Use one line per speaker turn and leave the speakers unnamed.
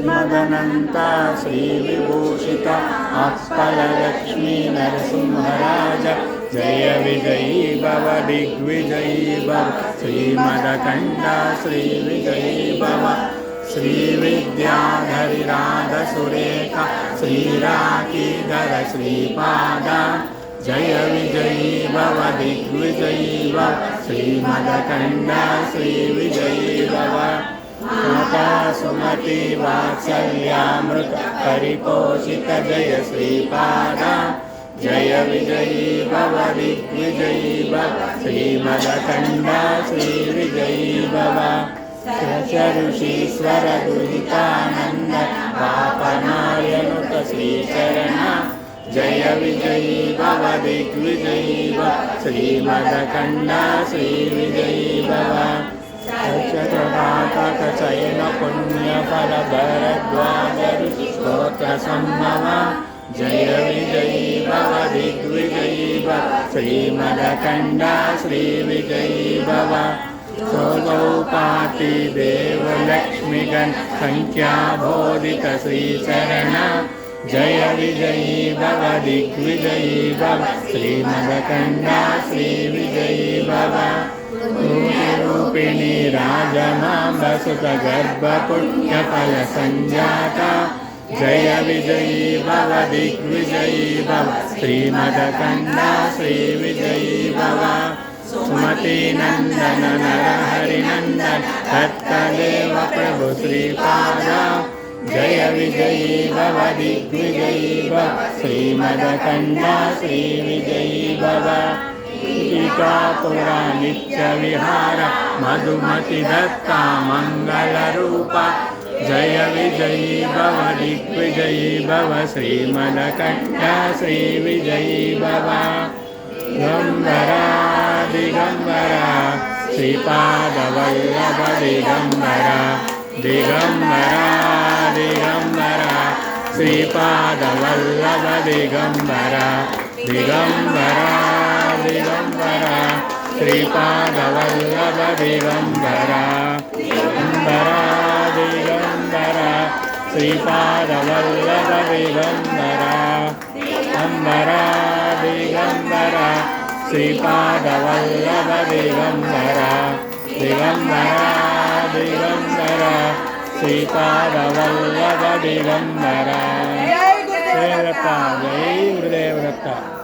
श्रीमदनन्त श्रीविभूषित अप्पलक्ष्मी नरसिंहराज जय विजयी भव दिग्विजयी भव श्रीमदखण्ड श्रीविजयी भव श्रीविद्याधरिराधसुरेख श्रीराकीधर श्रीपाद जय विजयी भव दिग्विजयी भव श्रीमदखण्ड श्रीविजयी भव माता सुमति वात्सल्यामृत परिपोषित जय श्रीपाद जय विजयी भव दिग्विजयी भव श्रीमदखण्ड श्रीविजयी भव ऋषीश्वर दुहितानंद पापनायनुत श्रीचरण जय विजयी भव दिग्विजयी भव श्रीमदखण्ड श्रीविजयी भव चतुर्पातक चयन पुण्य फल भरद्वाज स्तोत्र सम्भव जय विजयी भव दिग्विजयी भव श्रीमदखण्ड श्रीविजयी भव सोगौपाति देवलक्ष्मीगण संख्याबोधित श्रीचरण जय विजयी भव दिग्विजयी भव श्रीमदखण्ड श्रीविजयी भव रूपिणी राजमाम्ब सुत गर्भ पुण्य फल संजाता जय विजयी भव दिग्विजयी भव श्रीमदखण्ड श्रीविजयी भव सुमति नंदन नरहरि नंदन दत्तदेव प्रभु श्रीपाद जय विजयी भव दिग्विजयी भव श्रीमदखण्ड श्रीविजयी भव टीकापुरा नित्य विहार मधुमति दत्ता मंगल रूप जय विजयी भव दिग्विजयी भव श्रीमदखण्ड श्रीविजयी भव दिगंबरा दिगंबरा श्रीपादवल्लभ दिगंबरा दिगंबरा दिगंबरा श्रीपादवल्लभ दिगंबरा दिगंबरा दिगंबरा श्रीपादवल्लभ दिगंबरा दिगंबरा दिगंबरा श्रीपादवल्लभ दिगंबरा दिगंबरा दिगंबरा श्रीपादवल्लभ दिगंबरा दिगंबरा दिगंबरा श्रीपादवल्लभ दिगंबरा जय गुरुदेव दत्त।